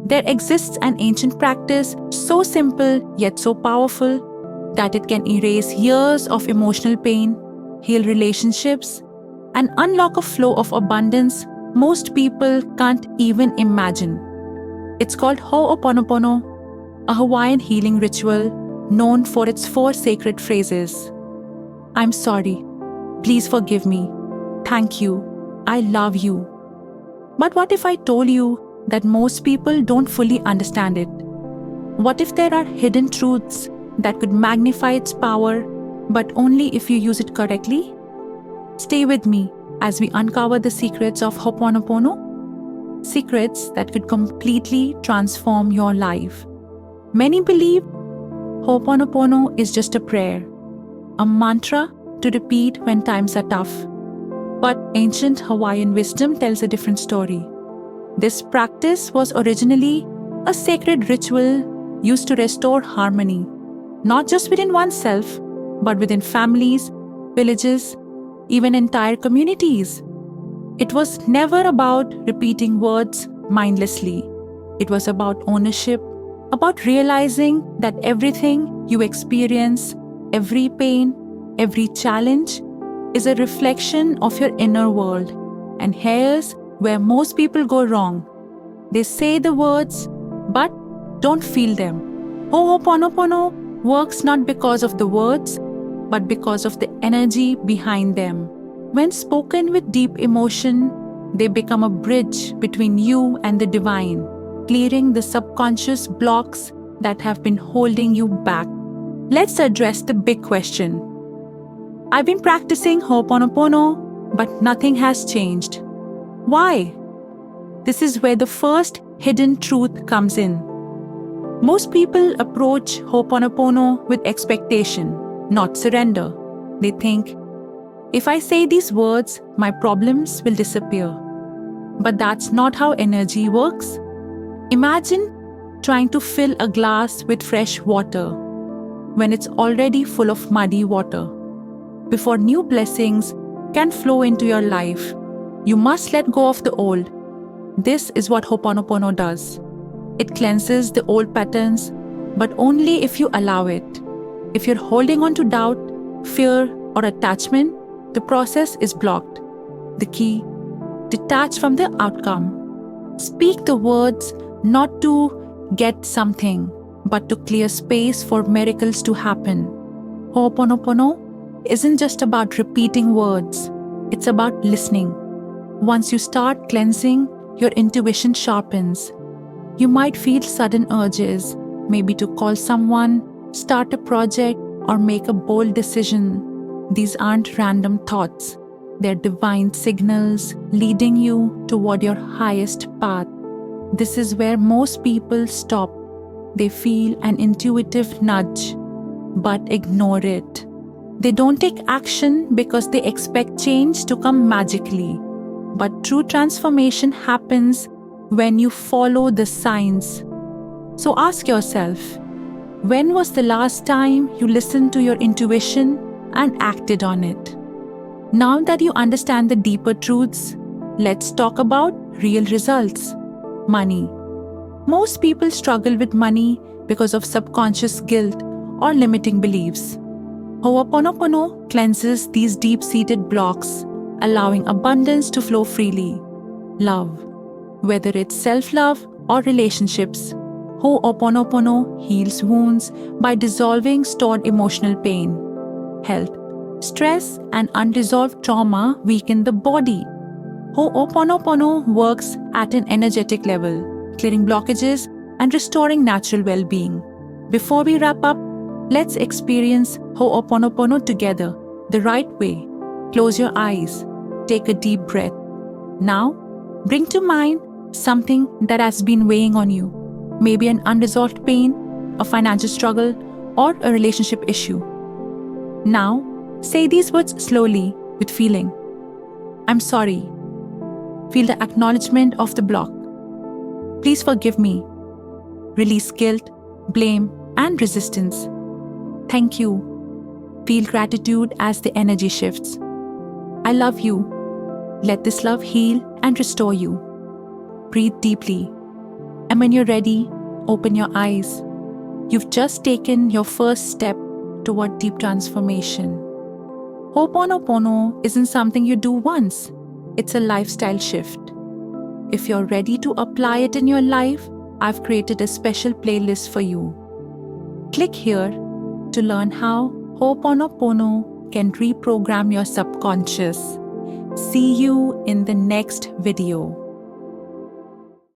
There exists an ancient practice so simple yet so powerful that it can erase years of emotional pain, heal relationships, and unlock a flow of abundance most people can't even imagine. It's called Ho'oponopono, a Hawaiian healing ritual known for its 4 sacred phrases. I'm sorry. Please forgive me. Thank you. I love you. But what if I told you that most people don't fully understand it? What if there are hidden truths that could magnify its power, but only if you use it correctly? Stay with me as we uncover the secrets of Ho'oponopono, secrets that could completely transform your life. Many believe Ho'oponopono is just a prayer, a mantra to repeat when times are tough. But ancient Hawaiian wisdom tells a different story. This practice was originally a sacred ritual used to restore harmony, not just within oneself, but within families, villages, even entire communities. It was never about repeating words mindlessly. It was about ownership, about realizing that everything you experience, every pain, every challenge, is a reflection of your inner world. And here's where most people go wrong. They say the words, but don't feel them. Ho'oponopono works not because of the words, but because of the energy behind them. When spoken with deep emotion, they become a bridge between you and the divine, clearing the subconscious blocks that have been holding you back. Let's address the big question. I've been practicing Ho'oponopono, but nothing has changed. Why? This is where the first hidden truth comes in. Most people approach Ho'oponopono with expectation, not surrender. They think, if I say these words, my problems will disappear. But that's not how energy works. Imagine trying to fill a glass with fresh water when it's already full of muddy water. Before new blessings can flow into your life, you must let go of the old. This is what Ho'oponopono does. It cleanses the old patterns, but only if you allow it. If you're holding on to doubt, fear, or attachment, the process is blocked. The key: detach from the outcome. Speak the words not to get something, but to clear space for miracles to happen. Ho'oponopono isn't just about repeating words, it's about listening. Once you start cleansing, your intuition sharpens. You might feel sudden urges, maybe to call someone, start a project, or make a bold decision. These aren't random thoughts. They're divine signals leading you toward your highest path. This is where most people stop. They feel an intuitive nudge, but ignore it. They don't take action because they expect change to come magically. But true transformation happens when you follow the signs. So ask yourself, when was the last time you listened to your intuition and acted on it? Now that you understand the deeper truths, let's talk about real results. Money. Most people struggle with money because of subconscious guilt or limiting beliefs. Ho'oponopono cleanses these deep-seated blocks, allowing abundance to flow freely. Love. Whether it's self-love or relationships, Ho'oponopono heals wounds by dissolving stored emotional pain. Health. Stress and unresolved trauma weaken the body. Ho'oponopono works at an energetic level, clearing blockages and restoring natural well-being. Before we wrap up, let's experience Ho'oponopono together, the right way. Close your eyes. Take a deep breath. Now, bring to mind something that has been weighing on you. Maybe an unresolved pain, a financial struggle, or a relationship issue. Now, say these words slowly with feeling. I'm sorry. Feel the acknowledgement of the block. Please forgive me. Release guilt, blame, and resistance. Thank you. Feel gratitude as the energy shifts. I love you. Let this love heal and restore you. Breathe deeply. And when you're ready, open your eyes. You've just taken your first step toward deep transformation. Ho'oponopono isn't something you do once, it's a lifestyle shift. If you're ready to apply it in your life, I've created a special playlist for you. Click here to learn how Ho'oponopono can reprogram your subconscious. See you in the next video.